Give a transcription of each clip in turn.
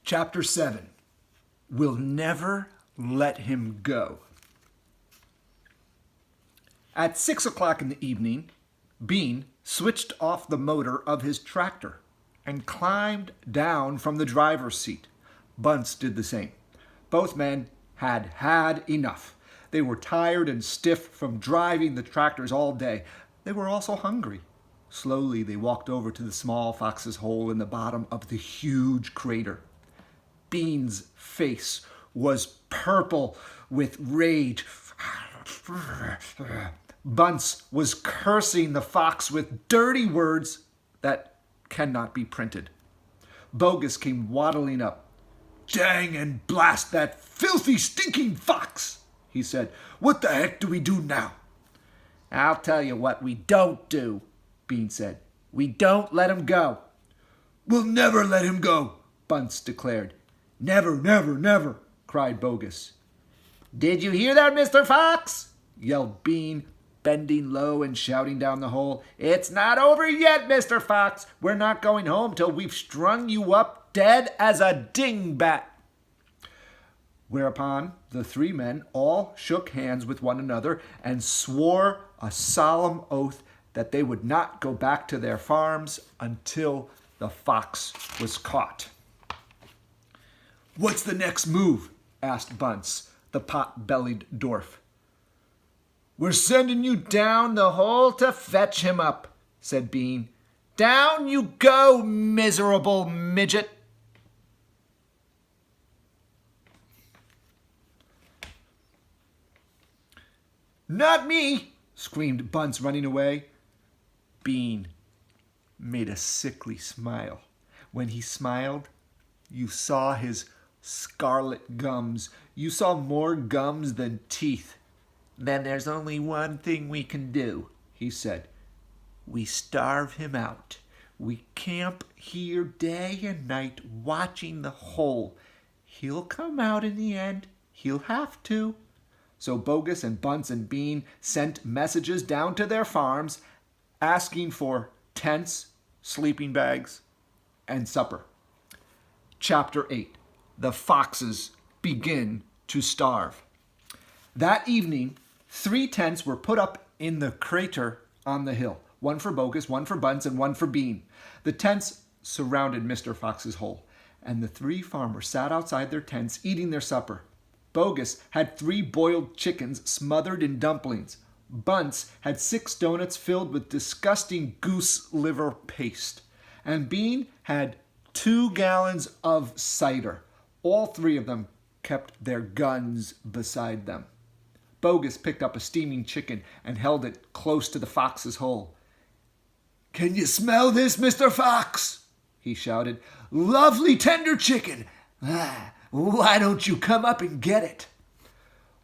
Chapter 7. We'll never let him go. At 6 o'clock in the evening, Bean switched off the motor of his tractor and climbed down from the driver's seat. Bunce did the same. Both men had had enough. They were tired and stiff from driving the tractors all day. They were also hungry. Slowly they walked over to the small fox's hole in the bottom of the huge crater. Bean's face was purple with rage. Bunce was cursing the fox with dirty words that cannot be printed. Bogus came waddling up. "Dang and blast that filthy, stinking fox," he said. "What the heck do we do now?" "I'll tell you what we don't do," Bean said. "We don't let him go." "We'll never let him go," Bunce declared. "Never, never, never," cried Bogus. "Did you hear that, Mr. Fox?" yelled Bean, bending low and shouting down the hole. "It's not over yet, Mr. Fox. We're not going home till we've strung you up dead as a dingbat." Whereupon the three men all shook hands with one another and swore a solemn oath that they would not go back to their farms until the fox was caught. "What's the next move?" asked Bunce, the pot-bellied dwarf. "We're sending you down the hole to fetch him up," said Bean. "Down you go, miserable midget." "Not me!" screamed Bunce, running away. Bean made a sickly smile. When he smiled, you saw his scarlet gums. You saw more gums than teeth. "Then there's only one thing we can do," he said. "We starve him out. We camp here day and night watching the hole. He'll come out in the end. He'll have to." So Bogus and Bunce and Bean sent messages down to their farms asking for tents, sleeping bags, and supper. Chapter 8. The Foxes Begin to Starve. That evening, 3 tents were put up in the crater on the hill. One for Bogus, one for Bunce, and one for Bean. The tents surrounded Mr. Fox's hole, and the 3 farmers sat outside their tents eating their supper. Bogus had 3 boiled chickens smothered in dumplings. Bunce had 6 donuts filled with disgusting goose liver paste. And Bean had 2 gallons of cider. All 3 of them kept their guns beside them. Bogus picked up a steaming chicken and held it close to the fox's hole. "Can you smell this, Mr. Fox?" he shouted. "Lovely tender chicken. Why don't you come up and get it?"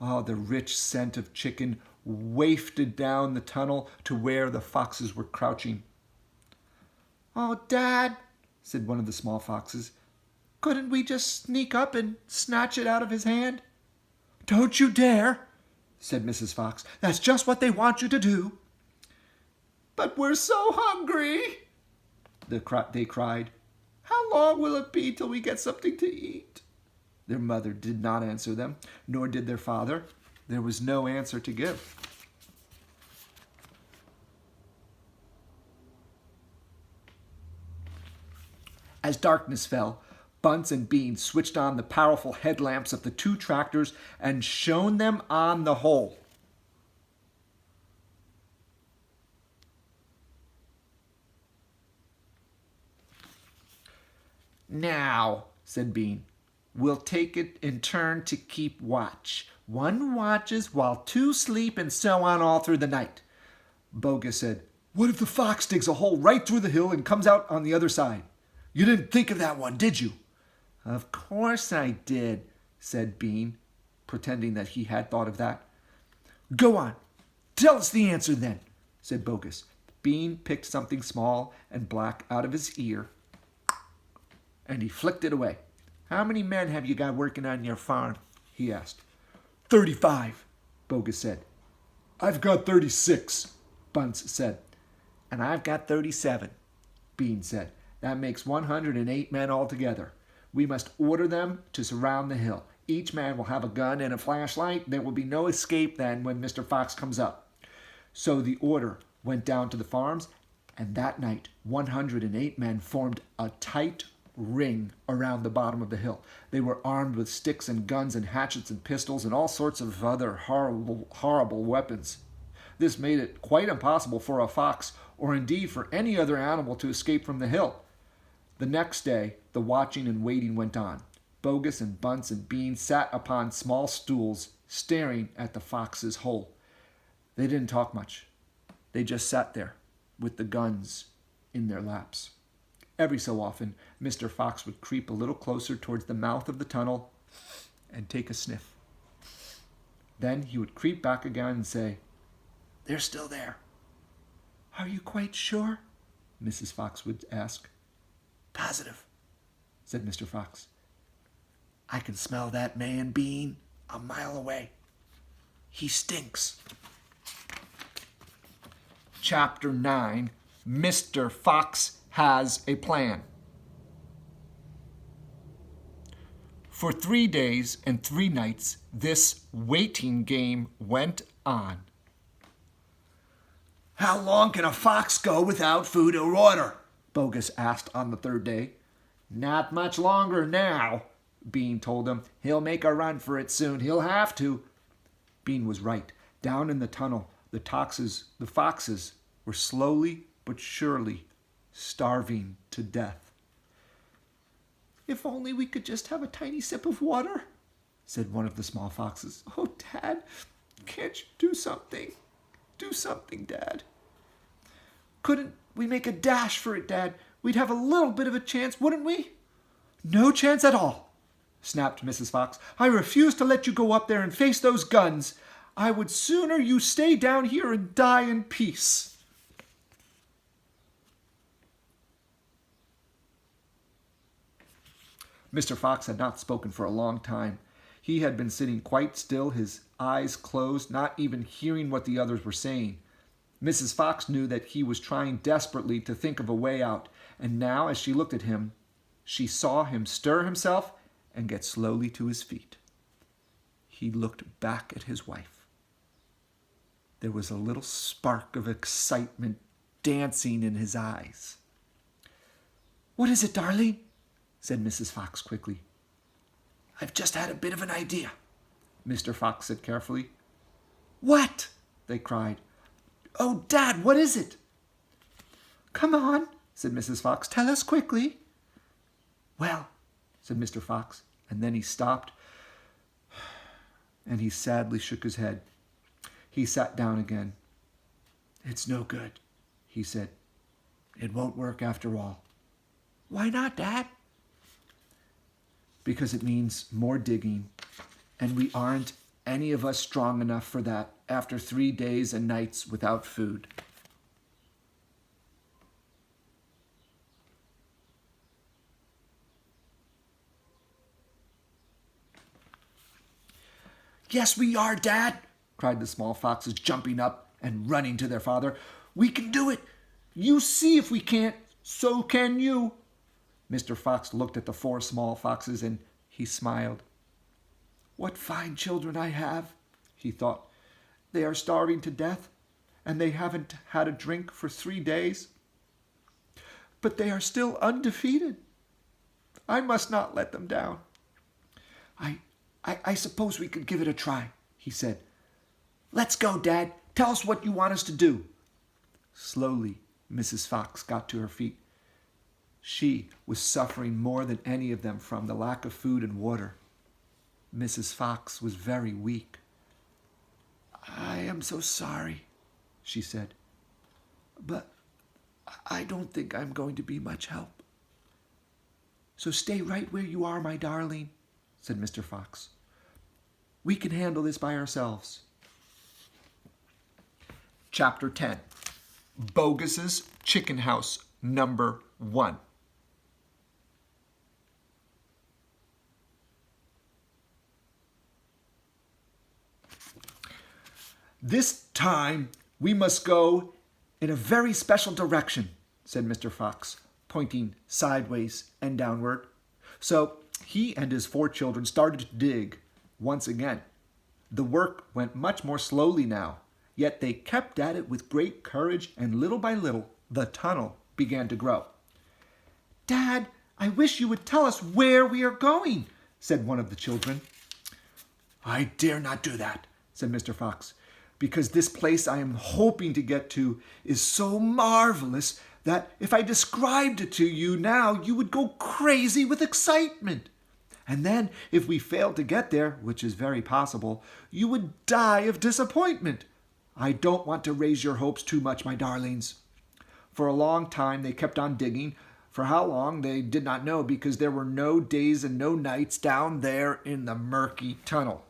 Oh, the rich scent of chicken wafted down the tunnel to where the foxes were crouching. "Oh, Dad," said one of the small foxes, "couldn't we just sneak up and snatch it out of his hand?" "Don't you dare," said Mrs. Fox. "That's just what they want you to do." "But we're so hungry," they cried. "How long will it be till we get something to eat?" Their mother did not answer them, nor did their father. There was no answer to give. As darkness fell, Bunce and Bean switched on the powerful headlamps of the 2 tractors and shone them on the hole. "Now," said Bean, "we'll take it in turn to keep watch. 1 watches while 2 sleep, and so on all through the night." Bogus said, "What if the fox digs a hole right through the hill and comes out on the other side? You didn't think of that one, did you?" "Of course I did," said Bean, pretending that he had thought of that. "Go on, tell us the answer then," said Bogus. Bean picked something small and black out of his ear, and he flicked it away. "How many men have you got working on your farm?" he asked. 35, Bogus said. "I've got 36, Bunce said. "And I've got 37, Bean said. "That makes 108 men altogether. We must order them to surround the hill. Each man will have a gun and a flashlight. There will be no escape then when Mr. Fox comes up." So the order went down to the farms, and that night 108 men formed a tight ring around the bottom of the hill. They were armed with sticks and guns and hatchets and pistols and all sorts of other horrible weapons. This made it quite impossible for a fox, or indeed for any other animal, to escape from the hill. The next day, the watching and waiting went on. Bogus and Bunce and Bean sat upon small stools, staring at the fox's hole. They didn't talk much. They just sat there, with the guns in their laps. Every so often, Mr. Fox would creep a little closer towards the mouth of the tunnel and take a sniff. Then he would creep back again and say, "They're still there." "Are you quite sure?" Mrs. Fox would ask. "Positive," said Mr. Fox. "I can smell that man Bean a mile away. He stinks." Chapter 9, Mr. Fox has a plan. For 3 days and 3 nights, this waiting game went on. "How long can a fox go without food or water?" Bogus asked on the 3rd day. "Not much longer now," Bean told him. "He'll make a run for it soon. He'll have to." Bean was right. Down in the tunnel, the foxes were slowly but surely starving to death. "If only we could just have a tiny sip of water," said one of the small foxes. "Oh, Dad, can't you do something? Do something, Dad." "Couldn't we make a dash for it, Dad? We'd have a little bit of a chance, wouldn't we?" "No chance at all," snapped Mrs. Fox. "I refuse to let you go up there and face those guns. I would sooner you stay down here and die in peace." Mr. Fox had not spoken for a long time. He had been sitting quite still, his eyes closed, not even hearing what the others were saying. Mrs. Fox knew that he was trying desperately to think of a way out, and now, as she looked at him, she saw him stir himself and get slowly to his feet. He looked back at his wife. There was a little spark of excitement dancing in his eyes. "What is it, darling?" said Mrs. Fox quickly. "I've just had a bit of an idea," Mr. Fox said carefully. "What?" they cried. "Oh, Dad, what is it?" "Come on," said Mrs. Fox. "Tell us quickly." "Well," said Mr. Fox, and then he stopped, and he sadly shook his head. He sat down again. "It's no good," he said. "It won't work after all." "Why not, Dad?" "Because it means more digging, and we aren't any of us strong enough for that after 3 days and nights without food." "Yes, we are, Dad," cried the small foxes, jumping up and running to their father. "We can do it. You see if we can't. So can you." Mr. Fox looked at the 4 small foxes and he smiled. "What fine children I have," he thought. "They are starving to death, and they haven't had a drink for 3 days. But they are still undefeated. I must not let them down. I suppose we could give it a try," he said. "Let's go, Dad. Tell us what you want us to do." Slowly, Mrs. Fox got to her feet. She was suffering more than any of them from the lack of food and water. Mrs. Fox was very weak. "I am so sorry," she said, "but I don't think I'm going to be much help." "So stay right where you are, my darling," said Mr. Fox. "We can handle this by ourselves." Chapter 10, Bogus's Chicken House Number 1. "This time we must go in a very special direction," said Mr. Fox, pointing sideways and downward. "So He and his 4 children started to dig once again. The work went much more slowly now, yet they kept at it with great courage, and little by little the tunnel began to grow. "Dad, I wish you would tell us where we are going," said one of the children. "I dare not do that," said Mr. Fox, "because this place I am hoping to get to is so marvelous that if I described it to you now, you would go crazy with excitement. And then, if we failed to get there, which is very possible, you would die of disappointment. I don't want to raise your hopes too much, my darlings." For a long time they kept on digging. For how long, they did not know, because there were no days and no nights down there in the murky tunnel.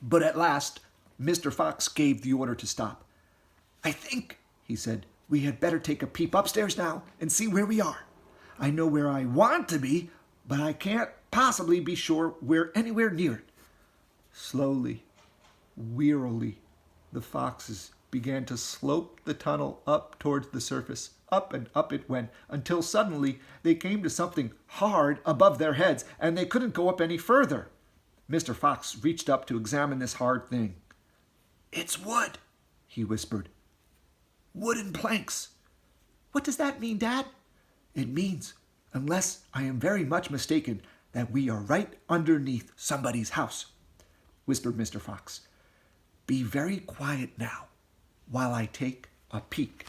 But at last, Mr. Fox gave the order to stop. "I think," he said, "we had better take a peep upstairs now and see where we are. I know where I want to be, but I can't possibly be sure we're anywhere near it." Slowly, wearily, the foxes began to slope the tunnel up towards the surface. Up and up it went, until suddenly they came to something hard above their heads, and they couldn't go up any further. Mr. Fox reached up to examine this hard thing. "It's wood," he whispered. "Wooden planks." "What does that mean, Dad?" "It means, unless I am very much mistaken, that we are right underneath somebody's house," whispered Mr. Fox. "Be very quiet now while I take a peek."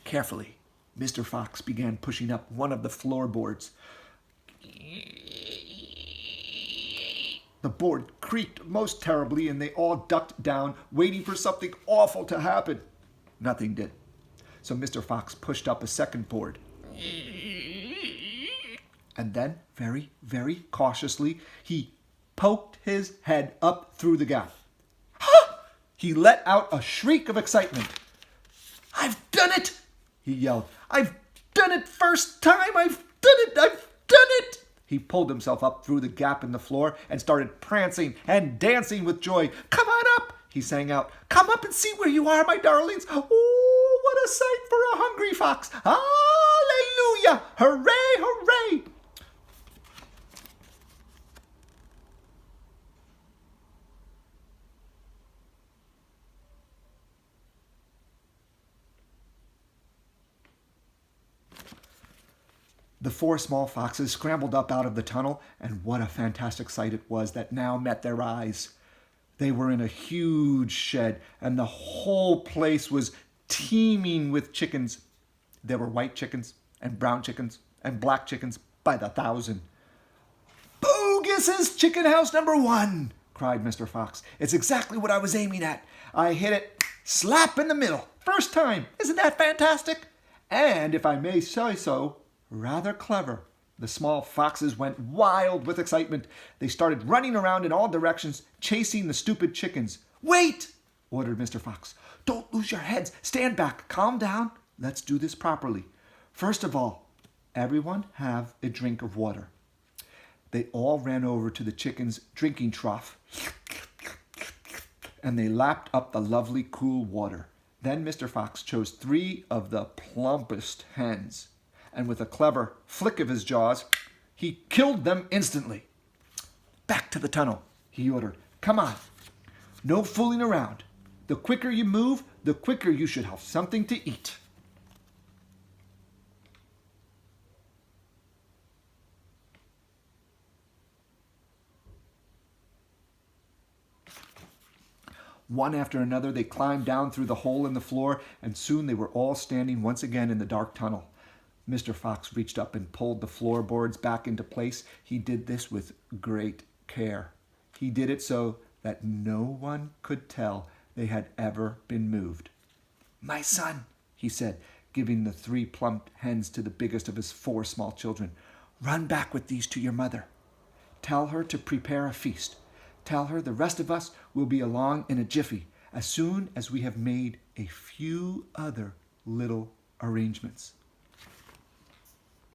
Carefully, Mr. Fox began pushing up one of the floorboards. The board creaked most terribly, and they all ducked down, waiting for something awful to happen. Nothing did. So Mr. Fox pushed up a second board. And then, very, very cautiously, he poked his head up through the gap. "Ha!" He let out a shriek of excitement. "I've done it!" he yelled. "I've done it first time! I've done it! I've done it!" He pulled himself up through the gap in the floor and started prancing and dancing with joy. "Come on up," he sang out. "Come up and see where you are, my darlings. Oh, what a sight for a hungry fox! Hallelujah! Hooray, hooray!" The 4 small foxes scrambled up out of the tunnel, and what a fantastic sight it was that now met their eyes. They were in a huge shed, and the whole place was teeming with chickens. There were white chickens, and brown chickens, and black chickens by the thousand. "Bogus's chicken house number 1!" cried Mr. Fox. "It's exactly what I was aiming at. I hit it slap in the middle. First time. Isn't that fantastic? And, if I may say so, rather clever." The small foxes went wild with excitement. They started running around in all directions, chasing the stupid chickens. "Wait!" ordered Mr. Fox. "Don't lose your heads. Stand back. Calm down. Let's do this properly. First of all, everyone have a drink of water." They all ran over to the chicken's drinking trough, and they lapped up the lovely cool water. Then Mr. Fox chose 3 of the plumpest hens, and with a clever flick of his jaws, he killed them instantly. "Back to the tunnel," he ordered. "Come on. No fooling around. The quicker you move, the quicker you should have something to eat." One after another, they climbed down through the hole in the floor, and soon they were all standing once again in the dark tunnel. Mr. Fox reached up and pulled the floorboards back into place. He did this with great care. He did it so that no one could tell they had ever been moved. "My son," he said, giving the 3 plump hens to the biggest of his 4 small children, "run back with these to your mother. Tell her to prepare a feast. Tell her the rest of us will be along in a jiffy, as soon as we have made a few other little arrangements."